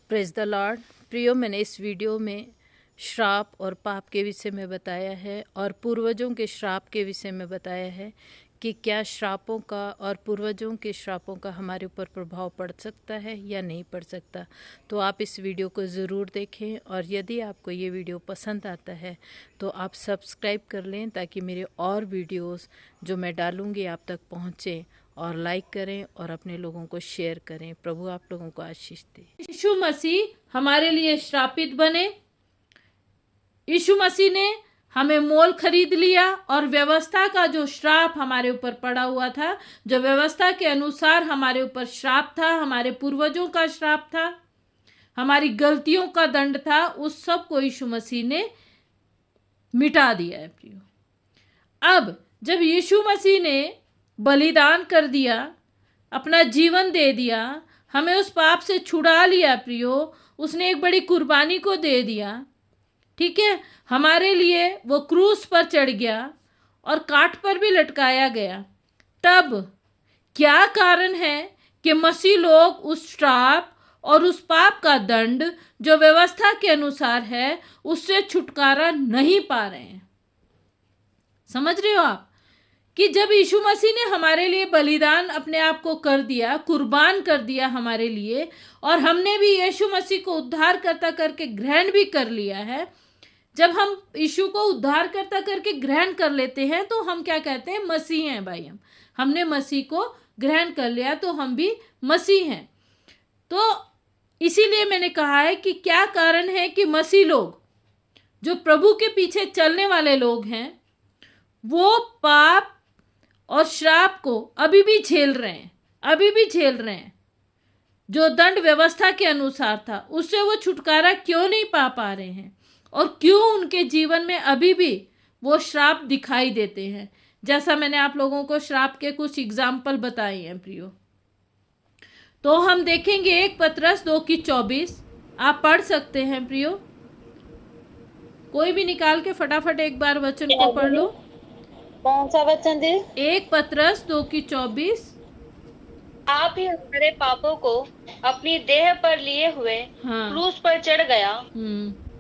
Praise the Lord. प्रियो, मैंने इस वीडियो में श्राप और पाप के विषय में बताया है और पूर्वजों के श्राप के विषय में बताया है कि क्या श्रापों का और पूर्वजों के श्रापों का हमारे ऊपर प्रभाव पड़ सकता है या नहीं पड़ सकता। तो आप इस वीडियो को ज़रूर देखें और यदि आपको ये वीडियो पसंद आता है तो आप सब्सक्राइब कर लें ताकि मेरे और वीडियोस जो मैं डालूँगी आप तक पहुँचें, और लाइक करें और अपने लोगों को शेयर करें। प्रभु आप लोगों को आशीष दे। यीशु मसीह हमारे लिए श्रापित बने। यीशु मसीह ने हमें मोल खरीद लिया और व्यवस्था का जो श्राप हमारे ऊपर पड़ा हुआ था, जो व्यवस्था के अनुसार हमारे ऊपर श्राप था, हमारे पूर्वजों का श्राप था, हमारी गलतियों का दंड था, उस सब को यीशु मसीह ने मिटा दिया है प्रियो। अब जब यीशु मसीह ने बलिदान कर दिया, अपना जीवन दे दिया, हमें उस पाप से छुड़ा लिया प्रियो, उसने एक बड़ी कुर्बानी को दे दिया, ठीक है। हमारे लिए वो क्रूस पर चढ़ गया और काट पर भी लटकाया गया। तब क्या कारण है कि मसीह लोग उस श्राप और उस पाप का दंड जो व्यवस्था के अनुसार है उससे छुटकारा नहीं पा रहे हैं? समझ रहे हो आप कि जब यीशु मसीह ने हमारे लिए बलिदान अपने आप को कर दिया, कुर्बान कर दिया हमारे लिए, और हमने भी यीशु मसीह को उद्धारकर्ता करके ग्रहण भी कर लिया है। जब हम यीशु को उद्धारकर्ता करके ग्रहण कर लेते हैं तो हम क्या कहते हैं? मसीह हैं भाई। हमने मसीह को ग्रहण कर लिया तो हम भी मसीह हैं। तो इसीलिए मैंने कहा है कि क्या कारण है कि मसीह लोग, जो प्रभु के पीछे चलने वाले लोग हैं, वो पाप और श्राप को अभी भी झेल रहे हैं, अभी भी झेल रहे हैं। जो दंड व्यवस्था के अनुसार था उससे वो छुटकारा क्यों नहीं पा रहे हैं, और क्यों उनके जीवन में अभी भी वो श्राप दिखाई देते हैं? जैसा मैंने आप लोगों को श्राप के कुछ एग्जाम्पल बताए हैं प्रियो। तो हम देखेंगे 1 पतरस 2:24। आप पढ़ सकते हैं प्रियो, कोई भी निकाल के फटाफट एक बार वचन को पढ़ लो। कौन सा वचन दी? 1 पतरस 2:24। आप ही हमारे पापों को अपनी देह पर लिए हुए क्रूस पर चढ़ गया,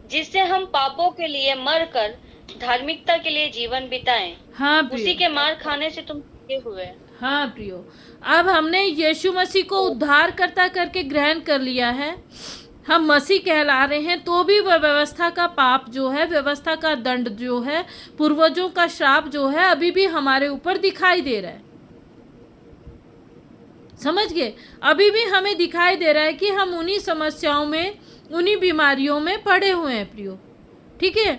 जिससे हम पापों के लिए मरकर धार्मिकता के लिए जीवन बिताएं। हाँ, उसी के मार खाने से तुम छूटे हुए। हाँ प्रियो, अब हमने यीशु मसीह को उद्धारकर्ता करके ग्रहण कर लिया है, हम मसीह कहला रहे हैं, तो भी वह व्यवस्था का पाप जो है, व्यवस्था का दंड जो है, पूर्वजों का श्राप जो है, अभी भी हमारे ऊपर दिखाई दे रहा है। समझ गए? अभी भी हमें दिखाई दे रहा है कि हम उन्हीं समस्याओं में, उन्हीं बीमारियों में पड़े हुए हैं प्रियो, ठीक है।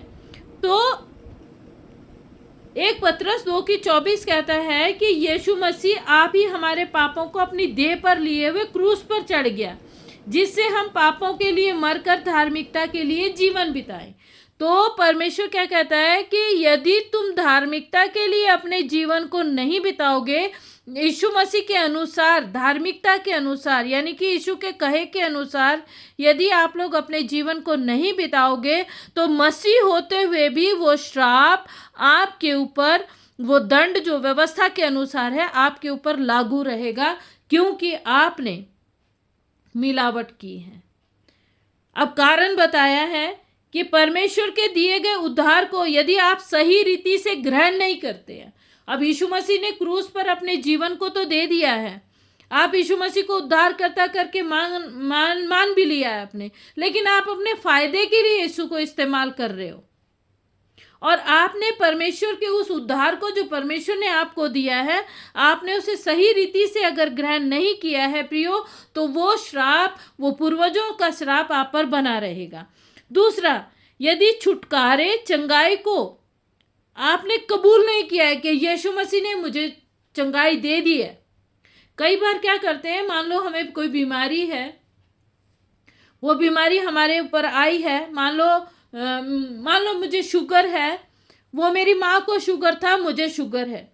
तो 1 पतरस 2:24 कहता है कि यीशु मसीह आप ही हमारे पापों को अपनी देह पर लिए हुए क्रूस पर चढ़ गया, जिससे हम पापों के लिए मरकर धार्मिकता के लिए जीवन बिताएं। तो परमेश्वर क्या कहता है कि यदि तुम धार्मिकता के लिए अपने जीवन को नहीं बिताओगे, यीशु मसीह के अनुसार, धार्मिकता के अनुसार, यानी कि यीशु के कहे के अनुसार यदि आप लोग अपने जीवन को नहीं बिताओगे, तो मसीह होते हुए भी वो श्राप आपके ऊपर, वो दंड जो व्यवस्था के अनुसार है आपके ऊपर लागू रहेगा, क्योंकि आपने मिलावट की है। अब कारण बताया है कि परमेश्वर के दिए गए उद्धार को यदि आप सही रीति से ग्रहण नहीं करते हैं, अब यीशु मसीह ने क्रूस पर अपने जीवन को तो दे दिया है, आप यीशु मसीह को उद्धारकर्ता करके मान भी लिया है आपने, लेकिन आप अपने फायदे के लिए यीशु को इस्तेमाल कर रहे हो, और आपने परमेश्वर के उस उद्धार को जो परमेश्वर ने आपको दिया है, आपने उसे सही रीति से अगर ग्रहण नहीं किया है प्रियो, तो वो श्राप, वो पूर्वजों का श्राप आप पर बना रहेगा। दूसरा, यदि छुटकारे, चंगाई को आपने कबूल नहीं किया है कि यीशु मसीह ने मुझे चंगाई दे दी है। कई बार क्या करते हैं, मान लो हमें कोई बीमारी है, वो बीमारी हमारे ऊपर आई है, मान लो मुझे शुगर है, वो मेरी माँ को शुगर था, मुझे शुगर है,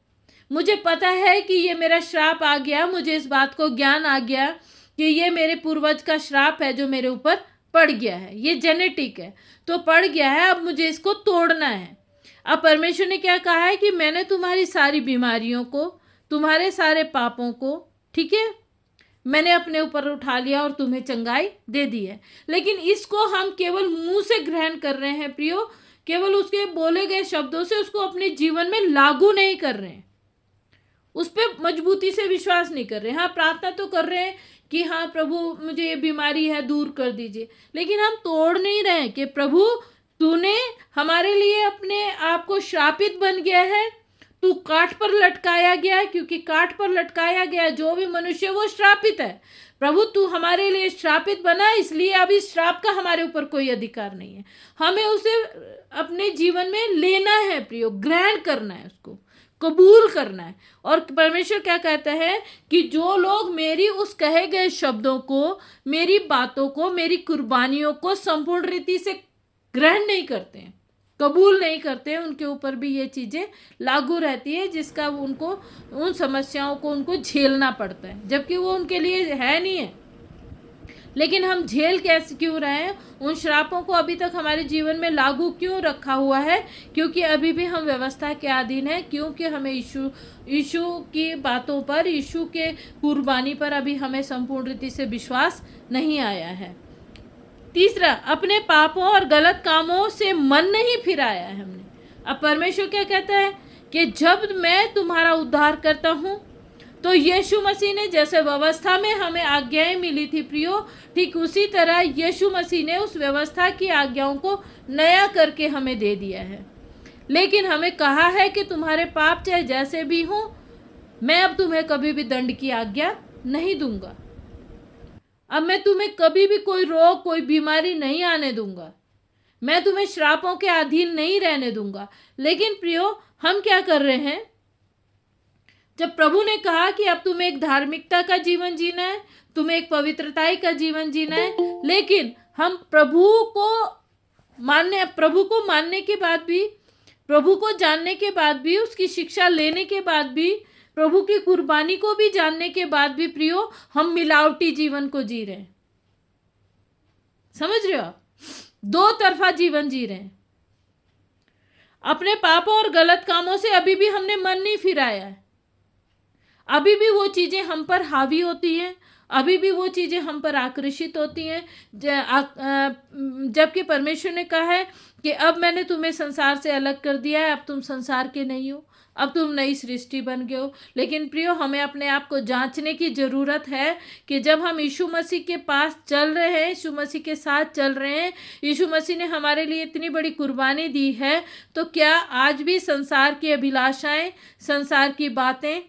मुझे पता है कि ये मेरा श्राप आ गया, मुझे इस बात को ज्ञान आ गया कि ये मेरे पूर्वज का श्राप है जो मेरे ऊपर पड़ गया है, ये जेनेटिक है, तो पड़ गया है, अब मुझे इसको तोड़ना है। अब परमेश्वर ने क्या कहा है कि मैंने तुम्हारी सारी बीमारियों को, तुम्हारे सारे पापों को, ठीक है, मैंने अपने ऊपर उठा लिया और तुम्हें चंगाई दे दी है। लेकिन इसको हम केवल मुंह से ग्रहण कर रहे हैं प्रियो, केवल उसके बोले गए शब्दों से उसको अपने जीवन में लागू नहीं कर रहे हैं, उस पर मजबूती से विश्वास नहीं कर रहे हैं। हाँ, प्रार्थना तो कर रहे हैं कि हाँ प्रभु मुझे ये बीमारी है दूर कर दीजिए, लेकिन हम तोड़ नहीं रहे कि प्रभु तूने हमारे लिए अपने आप को श्रापित बन गया है, तू काठ पर लटकाया गया है, क्योंकि काठ पर लटकाया गया जो भी मनुष्य वो श्रापित है। प्रभु तू हमारे लिए श्रापित बना, इसलिए अब इस श्राप का हमारे ऊपर कोई अधिकार नहीं है। हमें उसे अपने जीवन में लेना है प्रियो, ग्रहण करना है, उसको कबूल करना है। और परमेश्वर क्या कहता है कि जो लोग मेरी उस कहे गए शब्दों को, मेरी बातों को, मेरी कुर्बानियों को संपूर्ण रीति से ग्रहण नहीं करते हैं, कबूल नहीं करते हैं, उनके ऊपर भी ये चीज़ें लागू रहती है, जिसका उनको उन समस्याओं को उनको झेलना पड़ता है, जबकि वो उनके लिए है नहीं है। लेकिन हम झेल कैसे क्यों रहे हैं? उन श्रापों को अभी तक हमारे जीवन में लागू क्यों रखा हुआ है? क्योंकि अभी भी हम व्यवस्था के अधीन हैं, क्योंकि हमें यीशु की बातों पर, यीशु के कुर्बानी पर अभी हमें संपूर्ण रीति से विश्वास नहीं आया है। तीसरा, अपने पापों और गलत कामों से मन नहीं फिराया है हमने। अब परमेश्वर क्या कहता है कि जब मैं तुम्हारा उद्धार करता हूँ, तो यीशु मसीह ने जैसे व्यवस्था में हमें आज्ञाएं मिली थी प्रियो, ठीक उसी तरह यीशु मसीह ने उस व्यवस्था की आज्ञाओं को नया करके हमें दे दिया है। लेकिन हमें कहा है कि तुम्हारे पाप चाहे जैसे भी हों, मैं अब तुम्हें कभी भी दंड की आज्ञा नहीं दूंगा। अब मैं तुम्हें कभी भी कोई रोग, कोई बीमारी नहीं आने दूंगा, मैं तुम्हें श्रापों के अधीन नहीं रहने दूंगा। लेकिन प्रियो, हम क्या कर रहे हैं? जब प्रभु ने कहा कि अब तुम्हें एक धार्मिकता का जीवन जीना है, तुम्हें एक पवित्रताई का जीवन जीना है, लेकिन हम प्रभु को मानने के बाद भी, प्रभु को जानने के बाद भी, उसकी शिक्षा लेने के बाद भी, प्रभु की कुर्बानी को भी जानने के बाद भी प्रियो, हम मिलावटी जीवन को जी रहे हैं। समझ रहे हो? दो तरफा जीवन जी रहे हैं। अपने पापों और गलत कामों से अभी भी हमने मन नहीं फिराया है, अभी भी वो चीज़ें हम पर हावी होती हैं, अभी भी वो चीज़ें हम पर आकर्षित होती हैं। जबकि परमेश्वर ने कहा है कि अब मैंने तुम्हें संसार से अलग कर दिया है, अब तुम संसार के नहीं हो, अब तुम नई सृष्टि बन गए हो। लेकिन प्रियो, हमें अपने आप को जांचने की ज़रूरत है कि जब हम यीशु मसीह के पास चल रहे हैं, यीशु मसीह के साथ चल रहे हैं, यीशु मसीह ने हमारे लिए इतनी बड़ी कुर्बानी दी है, तो क्या आज भी संसार की अभिलाषाएं, संसार की बातें,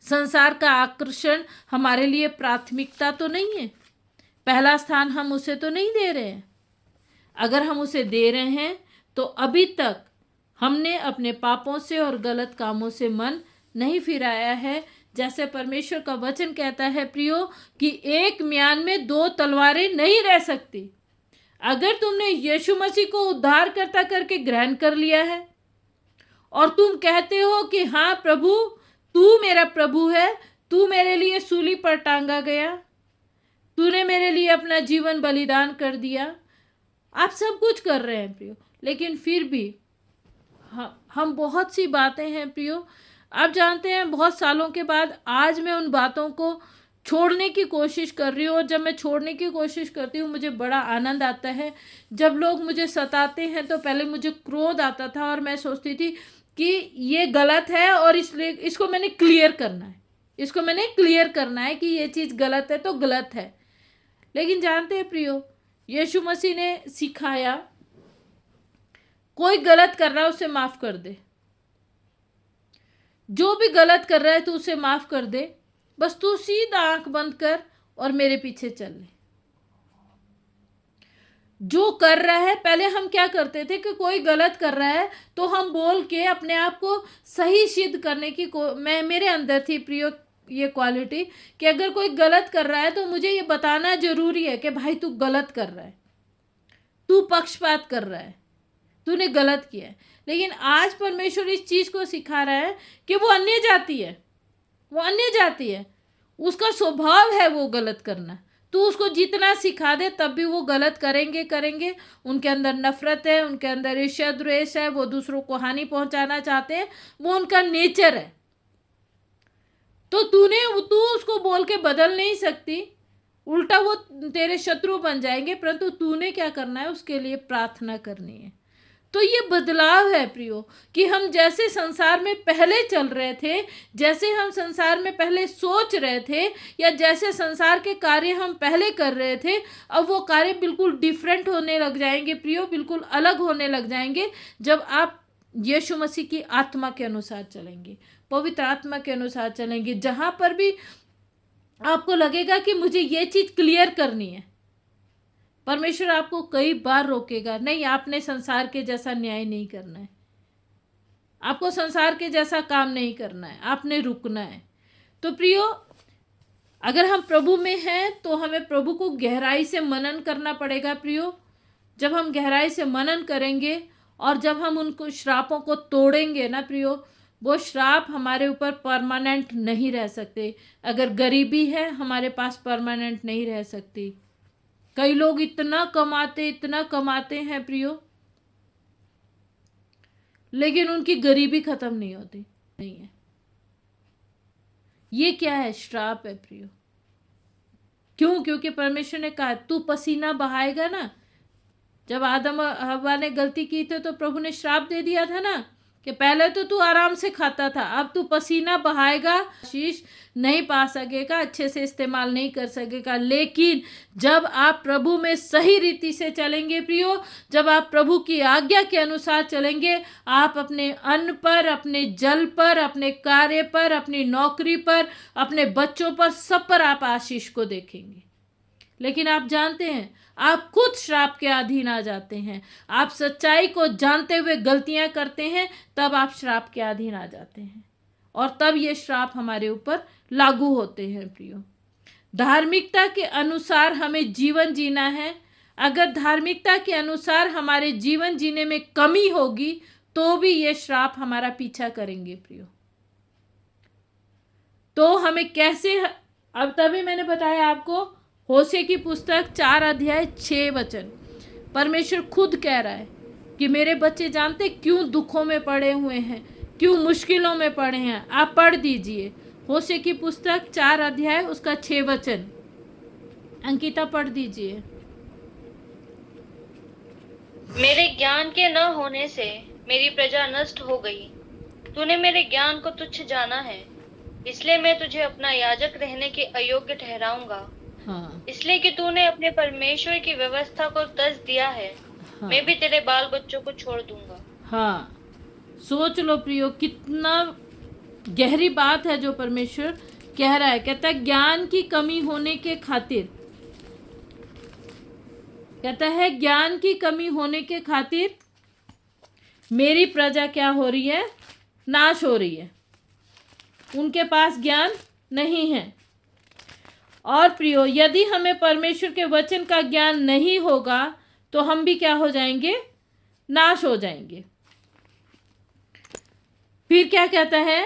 संसार का आकर्षण हमारे लिए प्राथमिकता तो नहीं है? पहला स्थान हम उसे तो नहीं दे रहे हैं। अगर हम उसे दे रहे हैं तो अभी तक हमने अपने पापों से और गलत कामों से मन नहीं फिराया है। जैसे परमेश्वर का वचन कहता है प्रियो, कि एक म्यान में दो तलवारें नहीं रह सकती। अगर तुमने यीशु मसीह को उद्धारकर्ता करके ग्रहण कर लिया है और तुम कहते हो कि हाँ प्रभु, तू मेरा प्रभु है, तू मेरे लिए सूली पर टांगा गया, तूने मेरे लिए अपना जीवन बलिदान कर दिया, आप सब कुछ कर रहे हैं प्रियो, लेकिन फिर भी हम बहुत सी बातें हैं प्रियो, आप जानते हैं बहुत सालों के बाद आज मैं उन बातों को छोड़ने की कोशिश कर रही हूँ। और जब मैं छोड़ने की कोशिश करती हूँ मुझे बड़ा आनंद आता है। जब लोग मुझे सताते हैं तो पहले मुझे क्रोध आता था और मैं सोचती थी कि ये गलत है और इसलिए इसको मैंने क्लियर करना है, इसको मैंने क्लियर करना है कि ये चीज़ गलत है तो गलत है। लेकिन जानते हैं प्रियो, यीशु मसीह ने सिखाया, कोई गलत कर रहा है उसे माफ़ कर दे, जो भी गलत कर रहा है तो उसे माफ़ कर दे, बस तू सीधा आंख बंद कर और मेरे पीछे चल ले। जो कर रहा है, पहले हम क्या करते थे कि कोई गलत कर रहा है तो हम बोल के अपने आप को सही सिद्ध करने की मेरे अंदर थी प्रियो ये क्वालिटी, कि अगर कोई गलत कर रहा है तो मुझे ये बताना जरूरी है कि भाई तू गलत कर रहा है, तू पक्षपात कर रहा है, तूने गलत किया है। लेकिन आज परमेश्वर इस चीज़ को सिखा रहा है कि वो अन्य जाति है, वो अन्य जाति है, उसका स्वभाव है वो गलत करना। तू उसको जितना सिखा दे तब भी वो गलत करेंगे। उनके अंदर नफरत है, उनके अंदर ईर्ष्या द्वेष है, वो दूसरों को हानि पहुंचाना चाहते हैं, वो उनका नेचर है। तो तू उसको बोल के बदल नहीं सकती, उल्टा वो तेरे शत्रु बन जाएंगे, परंतु तूने क्या करना है, उसके लिए प्रार्थना करनी है। तो ये बदलाव है प्रियो, कि हम जैसे संसार में पहले चल रहे थे, जैसे हम संसार में पहले सोच रहे थे, या जैसे संसार के कार्य हम पहले कर रहे थे, अब वो कार्य बिल्कुल डिफरेंट होने लग जाएंगे प्रियो, बिल्कुल अलग होने लग जाएंगे जब आप यीशु मसीह की आत्मा के अनुसार चलेंगे, पवित्र आत्मा के अनुसार चलेंगे। जहां पर भी आपको लगेगा कि मुझे ये चीज क्लियर करनी है, परमेश्वर आपको कई बार रोकेगा, नहीं आपने संसार के जैसा न्याय नहीं करना है, आपको संसार के जैसा काम नहीं करना है, आपने रुकना है। तो प्रियो, अगर हम प्रभु में हैं तो हमें प्रभु को गहराई से मनन करना पड़ेगा प्रियो। जब हम गहराई से मनन करेंगे और जब हम उनको श्रापों को तोड़ेंगे ना प्रियो, वो श्राप हमारे ऊपर परमानेंट नहीं रह सकते। अगर गरीबी है हमारे पास परमानेंट नहीं रह सकती। कई लोग इतना कमाते हैं प्रियो, लेकिन उनकी गरीबी खत्म नहीं होती, नहीं है। ये क्या है? श्राप है प्रियो। क्यों? क्योंकि परमेश्वर ने कहा तू पसीना बहाएगा ना। जब आदम हवा ने गलती की थी तो प्रभु ने श्राप दे दिया था ना, कि पहले तो तू आराम से खाता था, अब तू पसीना बहाएगा, आशीष नहीं पा सकेगा, अच्छे से इस्तेमाल नहीं कर सकेगा। लेकिन जब आप प्रभु में सही रीति से चलेंगे प्रियो, जब आप प्रभु की आज्ञा के अनुसार चलेंगे, आप अपने अन्न पर, अपने जल पर, अपने कार्य पर, अपनी नौकरी पर, अपने बच्चों पर, सब पर आप आशीष को देखेंगे। लेकिन आप जानते हैं, आप खुद श्राप के अधीन आ जाते हैं। आप सच्चाई को जानते हुए गलतियां करते हैं, तब आप श्राप के अधीन आ जाते हैं, और तब ये श्राप हमारे ऊपर लागू होते हैं प्रियो। धार्मिकता के अनुसार हमें जीवन जीना है। अगर धार्मिकता के अनुसार हमारे जीवन जीने में कमी होगी तो भी ये श्राप हमारा पीछा करेंगे प्रियो। तो हमें कैसे, अब तभी मैंने बताया आपको, होशे की पुस्तक 4 अध्याय 6 वचन, परमेश्वर खुद कह रहा है कि मेरे बच्चे जानते क्यों दुखों में पड़े हुए हैं, क्यों मुश्किलों में पड़े हैं। आप पढ़ दीजिए होशे की पुस्तक 4 अध्याय उसका 6 वचन। अंकिता पढ़ दीजिए। मेरे ज्ञान के न होने से मेरी प्रजा नष्ट हो गई। तूने मेरे ज्ञान को तुच्छ जाना है, इसलिए मैं तुझे अपना याजक रहने के अयोग्य ठहराऊंगा। हाँ। इसलिए कि तूने अपने परमेश्वर की व्यवस्था को तज दिया है। हाँ। मैं भी तेरे बाल बच्चों को छोड़ दूंगा। हाँ, सोच लो प्रियो, कितना गहरी बात है जो परमेश्वर कह रहा है। कहता है ज्ञान की कमी होने के खातिर, कहता है ज्ञान की कमी होने के खातिर मेरी प्रजा क्या हो रही है? नाश हो रही है। उनके पास ज्ञान नहीं है। और प्रियो, यदि हमें परमेश्वर के वचन का ज्ञान नहीं होगा तो हम भी क्या हो जाएंगे? नाश हो जाएंगे। फिर क्या कहता है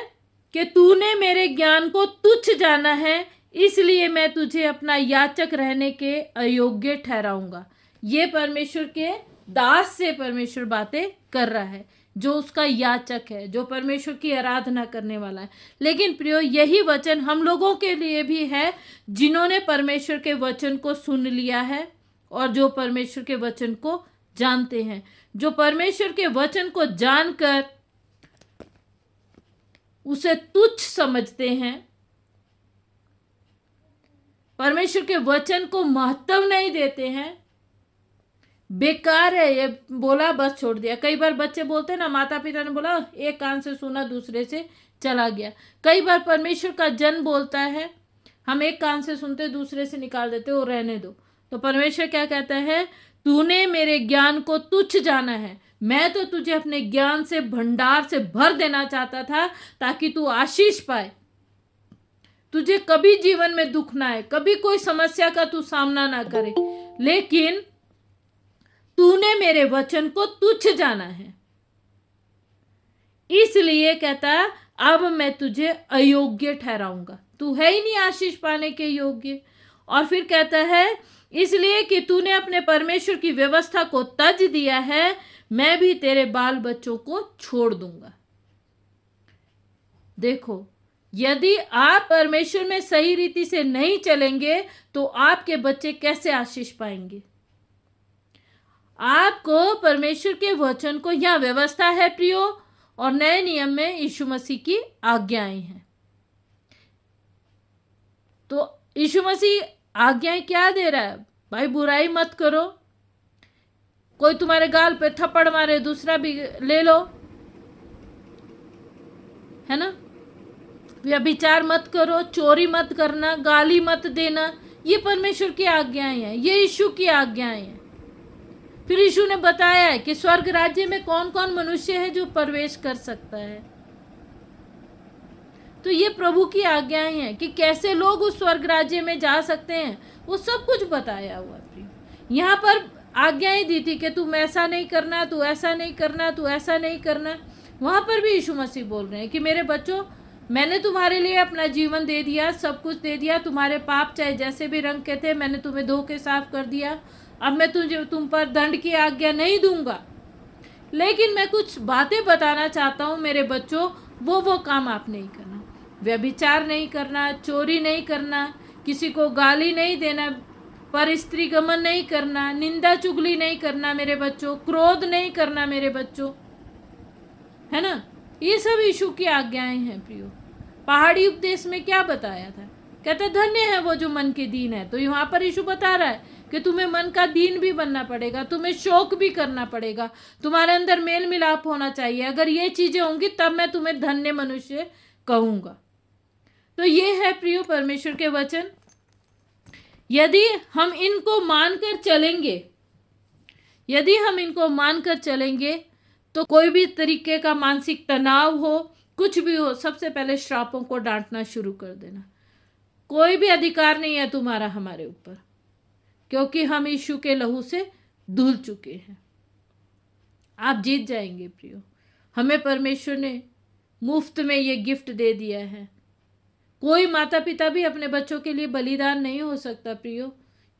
कि तूने मेरे ज्ञान को तुच्छ जाना है, इसलिए मैं तुझे अपना याचक रहने के अयोग्य ठहराऊंगा। ये परमेश्वर के दास से परमेश्वर बातें कर रहा है, जो उसका याचक है, जो परमेश्वर की आराधना करने वाला है। लेकिन प्रियो, यही वचन हम लोगों के लिए भी है जिन्होंने परमेश्वर के वचन को सुन लिया है और जो परमेश्वर के वचन को जानते हैं, जो परमेश्वर के वचन को जानकर उसे तुच्छ समझते हैं, परमेश्वर के वचन को महत्व नहीं देते हैं। बेकार है ये बोला, बस छोड़ दिया। कई बार बच्चे बोलते हैं ना, माता पिता ने बोला, एक कान से सुना दूसरे से चला गया। कई बार परमेश्वर का जन बोलता है, हम एक कान से सुनते दूसरे से निकाल देते, वो रहने दो। तो परमेश्वर क्या कहता है? तूने मेरे ज्ञान को तुच्छ जाना है। मैं तो तुझे अपने ज्ञान से, भंडार से भर देना चाहता था ताकि तू आशीष पाए, तुझे कभी जीवन में दुख ना आए, कभी कोई समस्या का तू सामना ना करे। लेकिन तूने मेरे वचन को तुच्छ जाना है, इसलिए कहता अब मैं तुझे अयोग्य ठहराऊंगा। तू है ही नहीं आशीष पाने के योग्य। और फिर कहता है इसलिए कि तूने अपने परमेश्वर की व्यवस्था को तज दिया है, मैं भी तेरे बाल बच्चों को छोड़ दूंगा। देखो, यदि आप परमेश्वर में सही रीति से नहीं चलेंगे तो आपके बच्चे कैसे आशीष पाएंगे? आपको परमेश्वर के वचन को, यह व्यवस्था है प्रियो, और नए नियम में यीशु मसीह की आज्ञाएं हैं। तो यीशु मसीह आज्ञाएं क्या दे रहा है? भाई बुराई मत करो, कोई तुम्हारे गाल पे थप्पड़ मारे दूसरा भी ले लो, है ना? व्यभिचार मत करो, चोरी मत करना, गाली मत देना, ये परमेश्वर की आज्ञाएं हैं, ये यीशु की आज्ञाएं हैं। फिर यीशु ने बताया है कि स्वर्ग राज्य में कौन कौन मनुष्य है जो प्रवेश कर सकता है। तो ये प्रभु की आज्ञाएं हैं कि कैसे लोग उस स्वर्ग राज्य में जा सकते हैं, वो सब कुछ बताया हुआ है। यहाँ पर आज्ञाएं दी थी कि तुम ऐसा नहीं करना, तू ऐसा नहीं करना, तू ऐसा नहीं करना। वहाँ पर भी यीशु मसीह बोल रहे हैं कि मेरे बच्चों, मैंने तुम्हारे लिए अपना जीवन दे दिया, सब कुछ दे दिया, तुम्हारे पाप चाहे जैसे भी रंग के थे मैंने तुम्हें धो के साफ कर दिया। अब मैं तुम पर दंड की आज्ञा नहीं दूंगा, लेकिन मैं कुछ बातें बताना चाहता हूँ मेरे बच्चों, वो काम आप नहीं करना। व्यभिचार नहीं करना, चोरी नहीं करना, किसी को गाली नहीं देना, पर स्त्री गमन नहीं करना, निंदा चुगली नहीं करना मेरे बच्चों, क्रोध नहीं करना मेरे बच्चों, है ना? ये सब यीशु की आज्ञाएं हैं प्रियो। पहाड़ी उपदेश में क्या बताया था? कहता धन्य है वो जो मन के दीन है। तो यहाँ पर यीशु बता रहा है कि तुम्हें मन का दीन भी बनना पड़ेगा, तुम्हें शोक भी करना पड़ेगा, तुम्हारे अंदर मेल मिलाप होना चाहिए। अगर ये चीजें होंगी तब मैं तुम्हें धन्य मनुष्य कहूंगा। तो ये है प्रियो परमेश्वर के वचन। यदि हम इनको मानकर चलेंगे, यदि हम इनको मानकर चलेंगे तो कोई भी तरीके का मानसिक तनाव हो, कुछ भी हो, सबसे पहले श्रापों को डांटना शुरू कर देना। कोई भी अधिकार नहीं है तुम्हारा हमारे ऊपर, क्योंकि हम यीशु के लहू से धुल चुके हैं। आप जीत जाएंगे प्रियो। हमें परमेश्वर ने मुफ्त में ये गिफ्ट दे दिया है। कोई माता पिता भी अपने बच्चों के लिए बलिदान नहीं हो सकता प्रियो।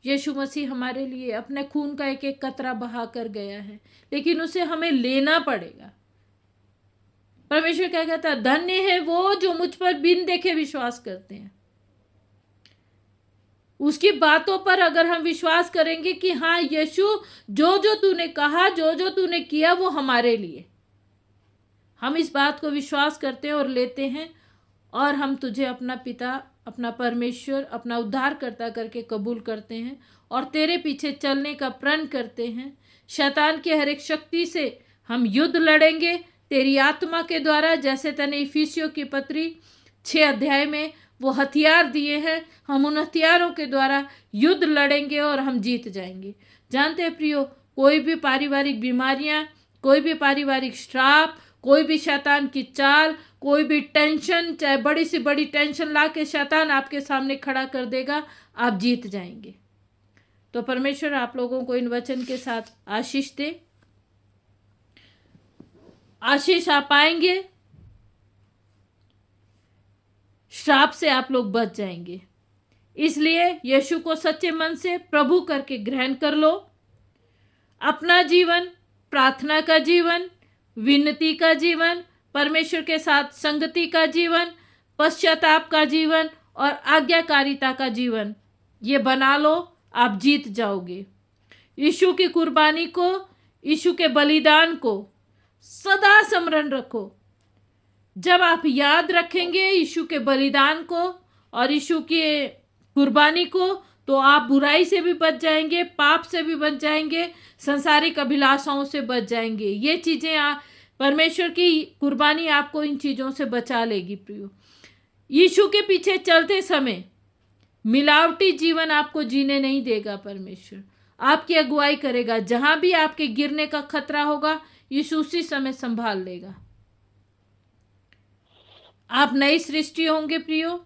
यीशु मसीह हमारे लिए अपने खून का एक एक कतरा बहा कर गया है, लेकिन उसे हमें लेना पड़ेगा। परमेश्वर क्या कहता है? धन्य है वो जो मुझ पर बिन देखे विश्वास करते हैं। उसकी बातों पर अगर हम विश्वास करेंगे कि हाँ यीशु, जो जो तूने कहा, जो जो तूने किया वो हमारे लिए, हम इस बात को विश्वास करते हैं और लेते हैं, और हम तुझे अपना पिता, अपना परमेश्वर, अपना उद्धारकर्ता करके कबूल करते हैं और तेरे पीछे चलने का प्रण करते हैं। शैतान की हर एक शक्ति से हम युद्ध लड़ेंगे तेरी आत्मा के द्वारा, जैसे तने इफिसियों की पत्री 6 अध्याय में वो हथियार दिए हैं। हम उन हथियारों के द्वारा युद्ध लड़ेंगे और हम जीत जाएंगे। जानते हैं प्रियो, कोई भी पारिवारिक बीमारियां, कोई भी पारिवारिक श्राप, कोई भी शैतान की चाल, कोई भी टेंशन, चाहे बड़ी से बड़ी टेंशन ला के शैतान आपके सामने खड़ा कर देगा, आप जीत जाएंगे। तो परमेश्वर आप लोगों को इन वचन के साथ आशीष दे। आशीष आप पाएंगे, श्राप से आप लोग बच जाएंगे। इसलिए यीशु को सच्चे मन से प्रभु करके ग्रहण कर लो। अपना जीवन, प्रार्थना का जीवन, विनती का जीवन, परमेश्वर के साथ संगति का जीवन, पश्चाताप का जीवन और आज्ञाकारिता का जीवन, ये बना लो, आप जीत जाओगे। यीशु की कुर्बानी को, यीशु के बलिदान को सदा स्मरण रखो। जब आप याद रखेंगे यीशु के बलिदान को और यीशु की कुर्बानी को, तो आप बुराई से भी बच जाएंगे, पाप से भी बच जाएंगे, संसारिक अभिलाषाओं से बच जाएंगे। ये चीज़ें परमेश्वर की कुर्बानी आपको इन चीज़ों से बचा लेगी प्रियो। यीशु के पीछे चलते समय मिलावटी जीवन आपको जीने नहीं देगा। परमेश्वर आपकी अगुवाई करेगा। जहाँ भी आपके गिरने का खतरा होगा, यीशु उसी समय संभाल लेगा। आप नई सृष्टि होंगे प्रियो।